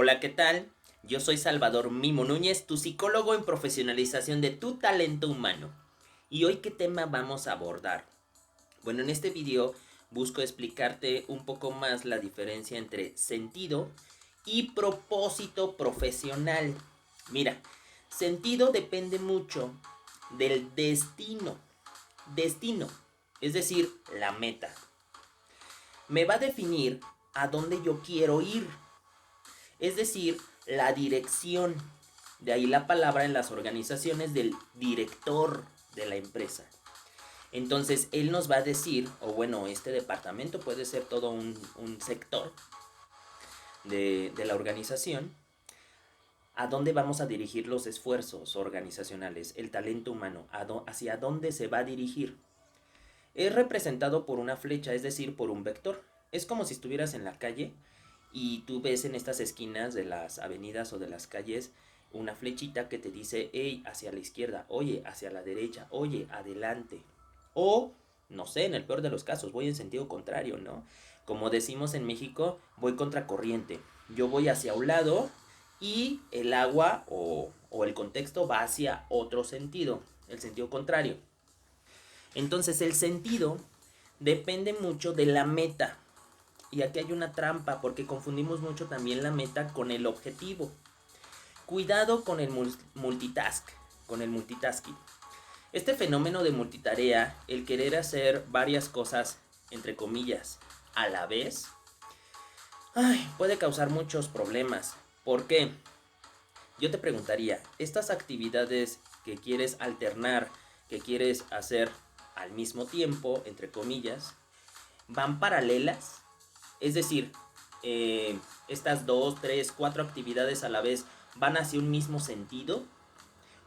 Hola, ¿qué tal? Yo soy Salvador Mimo Núñez, tu psicólogo en profesionalización de tu talento humano. ¿Y hoy qué tema vamos a abordar? Bueno, en este video busco explicarte un poco más la diferencia entre sentido y propósito profesional. Mira, sentido depende mucho del destino. Destino, es decir, la meta. Me va a definir a dónde yo quiero ir. Es decir, la dirección. De ahí la palabra en las organizaciones del director de la empresa. Entonces, él nos va a decir, o bueno, este departamento puede ser todo un sector de la organización, a dónde vamos a dirigir los esfuerzos organizacionales, el talento humano, hacia dónde se va a dirigir. Es representado por una flecha, es decir, por un vector. Es como si estuvieras en la calle y tú ves en estas esquinas de las avenidas o de las calles una flechita que te dice, hey, hacia la izquierda, oye, hacia la derecha, oye, adelante. O, no sé, en el peor de los casos, voy en sentido contrario, ¿no? Como decimos en México, voy contracorriente. Yo voy hacia un lado y el agua o el contexto va hacia otro sentido, el sentido contrario. Entonces el sentido depende mucho de la meta. Y aquí hay una trampa porque confundimos mucho también la meta con el objetivo. Cuidado con el con el multitasking. Este fenómeno de multitarea, el querer hacer varias cosas, entre comillas, a la vez, puede causar muchos problemas. ¿Por qué? Yo te preguntaría, estas actividades que quieres alternar, que quieres hacer al mismo tiempo, entre comillas, ¿van paralelas? Es decir, estas 2, 3, 4 actividades a la vez van hacia un mismo sentido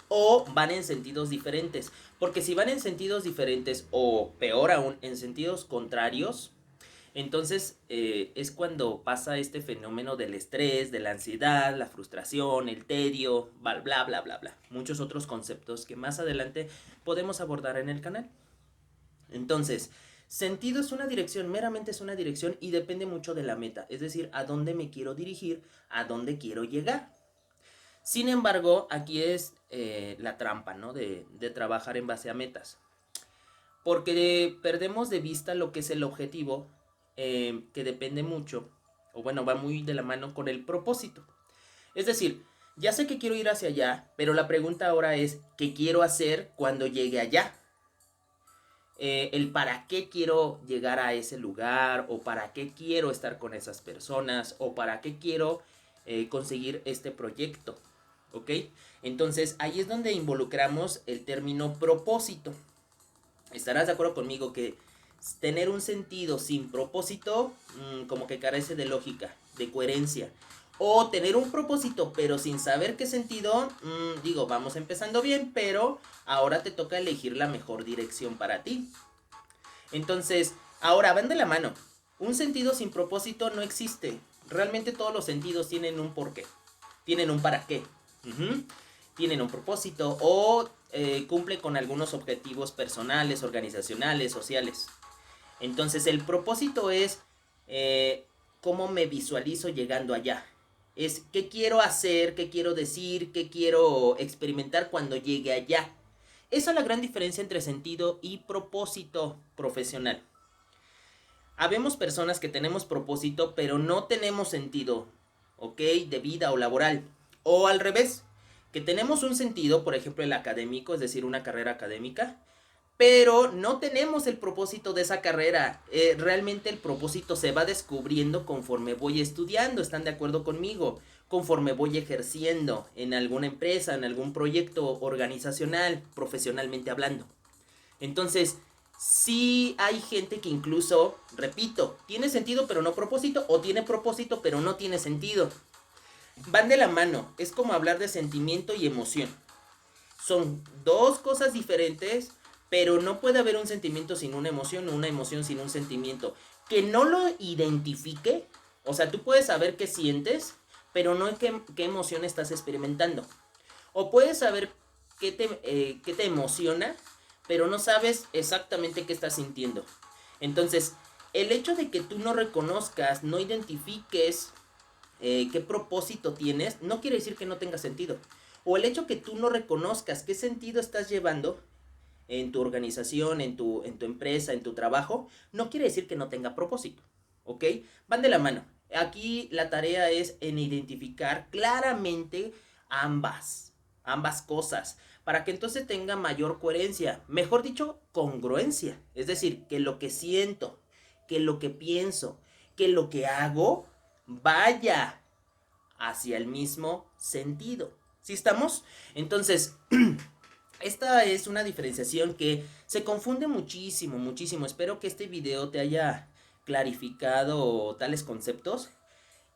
o van en sentidos diferentes. Porque si van en sentidos diferentes o peor aún, en sentidos contrarios, entonces es cuando pasa este fenómeno del estrés, de la ansiedad, la frustración, el tedio, bla, bla, bla, bla, bla. Muchos otros conceptos que más adelante podemos abordar en el canal. Entonces, sentido es una dirección, meramente es una dirección y depende mucho de la meta, es decir, a dónde me quiero dirigir, a dónde quiero llegar. Sin embargo, aquí es la trampa, ¿no? De trabajar en base a metas. Porque perdemos de vista lo que es el objetivo, que depende mucho, o bueno, va muy de la mano con el propósito. Es decir, ya sé que quiero ir hacia allá, pero la pregunta ahora es, ¿qué quiero hacer cuando llegue allá? El para qué quiero llegar a ese lugar o para qué quiero estar con esas personas o para qué quiero conseguir este proyecto, ¿ok? Entonces ahí es donde involucramos el término propósito. Estarás de acuerdo conmigo que tener un sentido sin propósito como que carece de lógica, de coherencia. O tener un propósito pero sin saber qué sentido, digo, vamos empezando bien, pero ahora te toca elegir la mejor dirección para ti. Entonces, ahora van de la mano. Un sentido sin propósito no existe. Realmente todos los sentidos tienen un porqué. Tienen un para qué. Tienen un propósito o cumple con algunos objetivos personales, organizacionales, sociales. Entonces el propósito es cómo me visualizo llegando allá. Es qué quiero hacer, qué quiero decir, qué quiero experimentar cuando llegue allá. Esa es la gran diferencia entre sentido y propósito profesional. Habemos personas que tenemos propósito pero no tenemos sentido, ¿ok? De vida o laboral. O al revés, que tenemos un sentido, por ejemplo el académico, es decir, una carrera académica, pero no tenemos el propósito de esa carrera. Realmente el propósito se va descubriendo conforme voy estudiando, ¿están de acuerdo conmigo? Conforme voy ejerciendo en alguna empresa, en algún proyecto organizacional, profesionalmente hablando. Entonces, sí hay gente que incluso, repito, tiene sentido pero no propósito, o tiene propósito pero no tiene sentido. Van de la mano, es como hablar de sentimiento y emoción. Son dos cosas diferentes, pero no puede haber un sentimiento sin una emoción o una emoción sin un sentimiento. Que no lo identifique, o sea, tú puedes saber qué sientes, pero no qué emoción estás experimentando. O puedes saber qué te emociona, pero no sabes exactamente qué estás sintiendo. Entonces, el hecho de que tú no reconozcas, no identifiques qué propósito tienes, no quiere decir que no tenga sentido. O el hecho que tú no reconozcas qué sentido estás llevando en tu organización, en tu empresa, en tu trabajo, no quiere decir que no tenga propósito, ¿ok? Van de la mano. Aquí la tarea es en identificar claramente ambas cosas, para que entonces tenga mayor coherencia, mejor dicho, congruencia. Es decir, que lo que siento, que lo que pienso, que lo que hago vaya hacia el mismo sentido. ¿Sí estamos? Entonces, esta es una diferenciación que se confunde muchísimo, muchísimo. Espero que este video te haya clarificado tales conceptos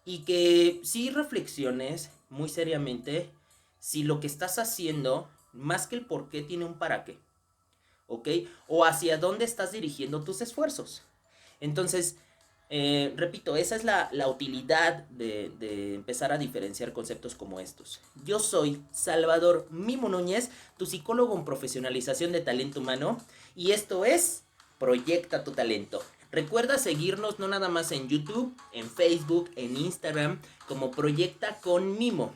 y que sí reflexiones muy seriamente si lo que estás haciendo, más que el por qué, tiene un para qué, ¿ok? O hacia dónde estás dirigiendo tus esfuerzos. Entonces, repito, esa es la utilidad de empezar a diferenciar conceptos como estos. Yo soy Salvador Mimo Núñez, tu psicólogo en profesionalización de talento humano, y esto es Proyecta tu talento. Recuerda seguirnos no nada más en YouTube, en Facebook, en Instagram, como Proyecta con Mimo.